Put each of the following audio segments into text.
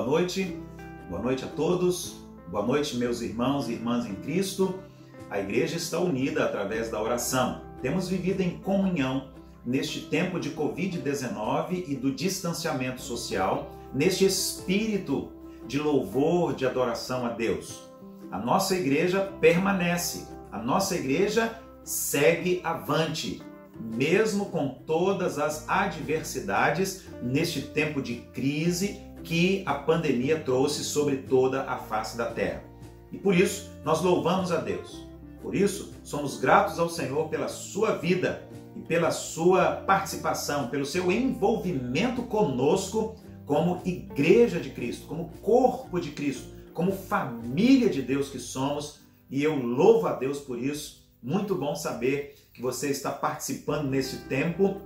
Boa noite a todos, boa noite meus irmãos e irmãs em Cristo. A igreja está unida através da oração. Temos vivido em comunhão neste tempo de Covid-19 e do distanciamento social, neste espírito de louvor, de adoração a Deus. A nossa igreja permanece, a nossa igreja segue avante, mesmo com todas as adversidades neste tempo de crise que a pandemia trouxe sobre toda a face da terra. E por isso nós louvamos a Deus. Por isso somos gratos ao Senhor pela sua vida e pela sua participação, pelo seu envolvimento conosco como igreja de Cristo, como corpo de Cristo, como família de Deus que somos. E eu louvo a Deus por isso. Muito bom saber que você está participando nesse tempo,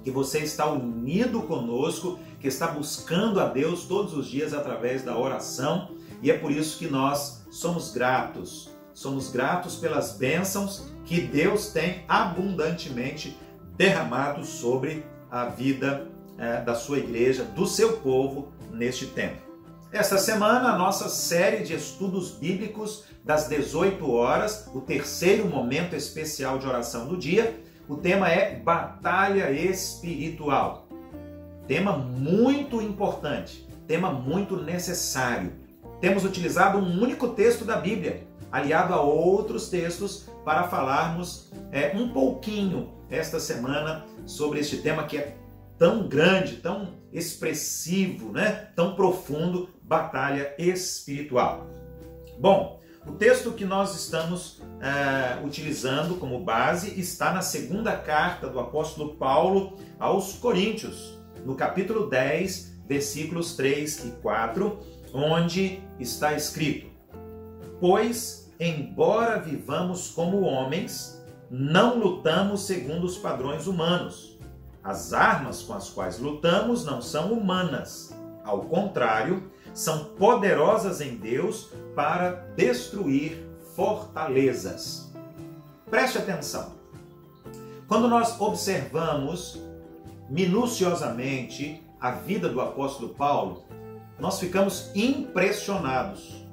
que você está unido conosco, que está buscando a Deus todos os dias através da oração, e é por isso que nós somos gratos. Somos gratos pelas bênçãos que Deus tem abundantemente derramado sobre a vida da sua igreja, do seu povo neste tempo. Esta semana, a nossa série de estudos bíblicos das 18 horas, o terceiro momento especial de oração do dia, o tema é Batalha Espiritual. Tema muito importante, tema muito necessário. Temos utilizado um único texto da Bíblia, aliado a outros textos, para falarmos um pouquinho esta semana sobre este tema que é tão grande, tão expressivo, né? Tão profundo, batalha espiritual. Bom, o texto que nós estamos utilizando como base está na segunda carta do apóstolo Paulo aos Coríntios, no capítulo 10, versículos 3 e 4, onde está escrito: Pois, embora vivamos como homens, não lutamos segundo os padrões humanos. As armas com as quais lutamos não são humanas. Ao contrário, são poderosas em Deus para destruir fortalezas. Preste atenção. Quando nós observamos minuciosamente a vida do apóstolo Paulo, nós ficamos impressionados.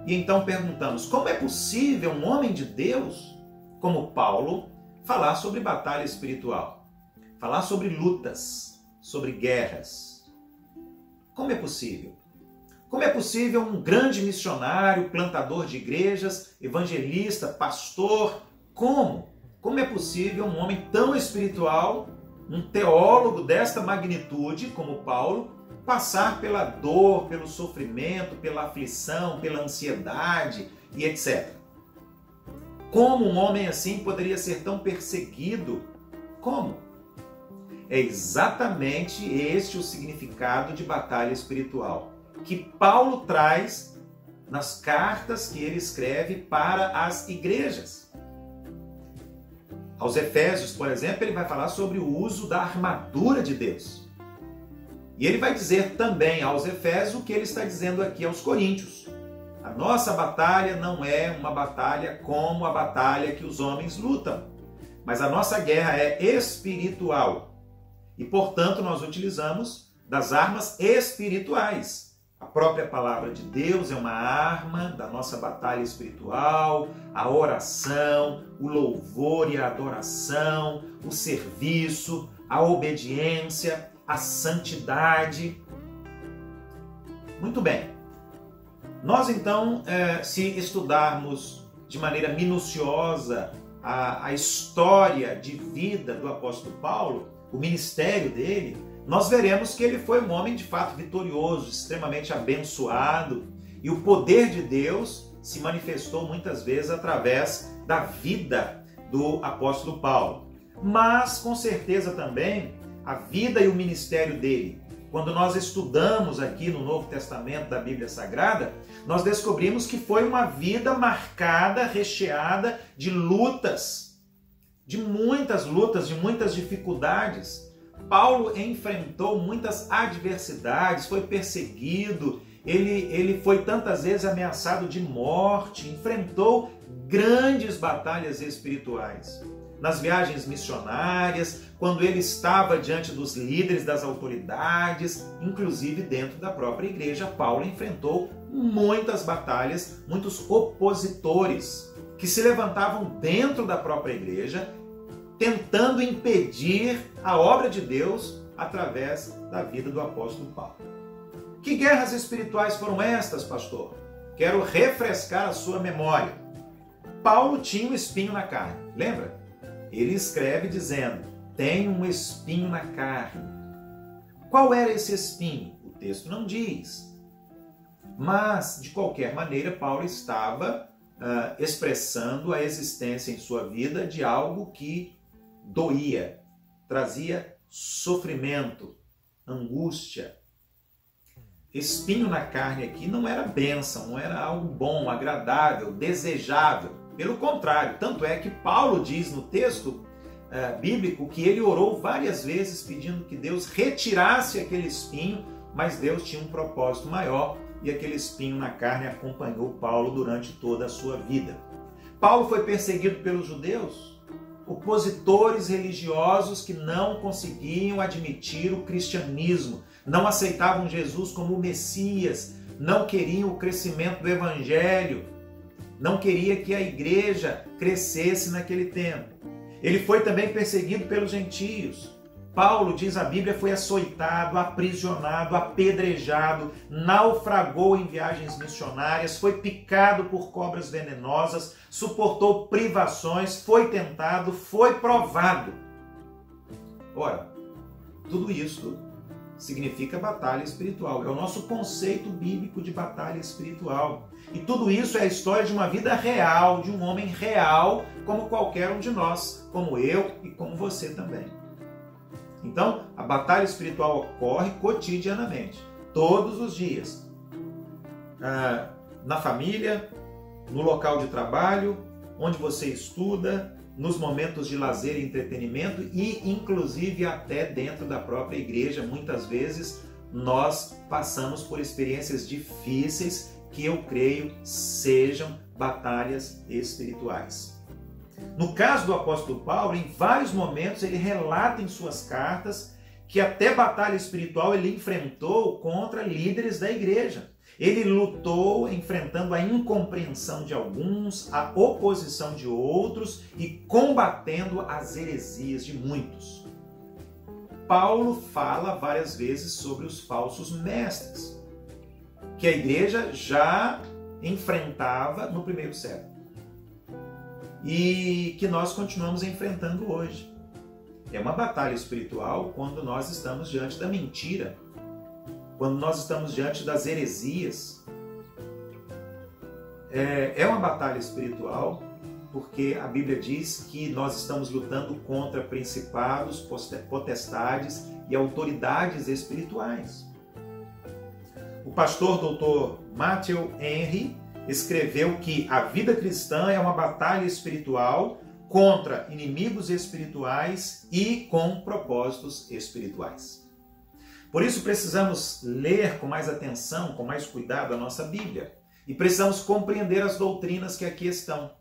E então perguntamos: como é possível um homem de Deus como Paulo falar sobre batalha espiritual? Falar sobre lutas, sobre guerras? Como é possível? Como é possível um grande missionário, plantador de igrejas, evangelista, pastor? Como? Como é possível um homem tão espiritual, um teólogo desta magnitude como Paulo, passar pela dor, pelo sofrimento, pela aflição, pela ansiedade e etc. Como um homem assim poderia ser tão perseguido? Como? É exatamente este o significado de batalha espiritual que Paulo traz nas cartas que ele escreve para as igrejas. Aos Efésios, por exemplo, ele vai falar sobre o uso da armadura de Deus. E ele vai dizer também aos Efésios o que ele está dizendo aqui aos Coríntios. A nossa batalha não é uma batalha como a batalha que os homens lutam, mas a nossa guerra é espiritual. E, portanto, nós utilizamos das armas espirituais. A própria palavra de Deus é uma arma da nossa batalha espiritual, a oração, o louvor e a adoração, o serviço, a obediência, a santidade. Muito bem. Nós, então, se estudarmos de maneira minuciosa a história de vida do apóstolo Paulo, o ministério dele, nós veremos que ele foi um homem de fato vitorioso, extremamente abençoado, e o poder de Deus se manifestou muitas vezes através da vida do apóstolo Paulo. Mas, com certeza também, a vida e o ministério dele, quando nós estudamos aqui no Novo Testamento da Bíblia Sagrada, nós descobrimos que foi uma vida marcada, recheada de lutas, de muitas dificuldades. Paulo enfrentou muitas adversidades, foi perseguido, ele foi tantas vezes ameaçado de morte, enfrentou grandes batalhas espirituais. Nas viagens missionárias, quando ele estava diante dos líderes, das autoridades, inclusive dentro da própria igreja, Paulo enfrentou muitas batalhas, muitos opositores que se levantavam dentro da própria igreja, tentando impedir a obra de Deus através da vida do apóstolo Paulo. Que guerras espirituais foram estas, pastor? Quero refrescar a sua memória. Paulo tinha um espinho na carne, lembra? Ele escreve dizendo, tem um espinho na carne. Qual era esse espinho? O texto não diz. Mas, de qualquer maneira, Paulo estava expressando a existência em sua vida de algo que doía, trazia sofrimento, angústia. Espinho na carne aqui não era bênção, não era algo bom, agradável, desejável. Pelo contrário, tanto é que Paulo diz no texto bíblico que ele orou várias vezes pedindo que Deus retirasse aquele espinho, mas Deus tinha um propósito maior e aquele espinho na carne acompanhou Paulo durante toda a sua vida. Paulo foi perseguido pelos judeus, opositores religiosos que não conseguiam admitir o cristianismo, não aceitavam Jesus como o Messias, não queriam o crescimento do evangelho, não queria que a igreja crescesse naquele tempo. Ele foi também perseguido pelos gentios. Paulo, diz a Bíblia, foi açoitado, aprisionado, apedrejado, naufragou em viagens missionárias, foi picado por cobras venenosas, suportou privações, foi tentado, foi provado. Ora, tudo isso significa batalha espiritual. É o nosso conceito bíblico de batalha espiritual. E tudo isso é a história de uma vida real, de um homem real, como qualquer um de nós, como eu e como você também. Então, a batalha espiritual ocorre cotidianamente, todos os dias. Na família, no local de trabalho, onde você estuda, nos momentos de lazer e entretenimento e, inclusive, até dentro da própria igreja. Muitas vezes nós passamos por experiências difíceis que eu creio sejam batalhas espirituais. No caso do apóstolo Paulo, em vários momentos ele relata em suas cartas que até batalha espiritual ele enfrentou contra líderes da igreja. Ele lutou enfrentando a incompreensão de alguns, a oposição de outros e combatendo as heresias de muitos. Paulo fala várias vezes sobre os falsos mestres, que a igreja já enfrentava no primeiro século e que nós continuamos enfrentando hoje. É uma batalha espiritual quando nós estamos diante da mentira, quando nós estamos diante das heresias. É uma batalha espiritual porque a Bíblia diz que nós estamos lutando contra principados, potestades e autoridades espirituais. O pastor Dr. Matthew Henry escreveu que a vida cristã é uma batalha espiritual contra inimigos espirituais e com propósitos espirituais. Por isso precisamos ler com mais atenção, com mais cuidado a nossa Bíblia. E precisamos compreender as doutrinas que aqui estão,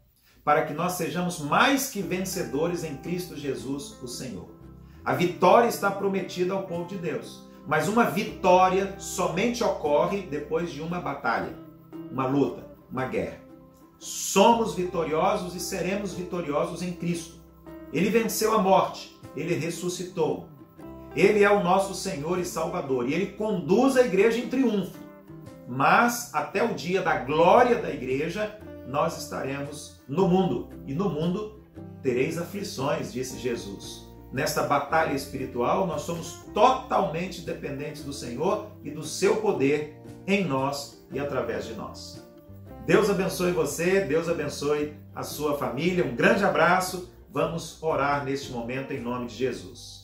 para que nós sejamos mais que vencedores em Cristo Jesus, o Senhor. A vitória está prometida ao povo de Deus, mas uma vitória somente ocorre depois de uma batalha, uma luta, uma guerra. Somos vitoriosos e seremos vitoriosos em Cristo. Ele venceu a morte, ele ressuscitou. Ele é o nosso Senhor e Salvador e ele conduz a igreja em triunfo. Mas até o dia da glória da igreja, nós estaremos no mundo. E no mundo tereis aflições, disse Jesus. Nesta batalha espiritual, nós somos totalmente dependentes do Senhor e do seu poder em nós e através de nós. Deus abençoe você, Deus abençoe a sua família. Um grande abraço. Vamos orar neste momento em nome de Jesus.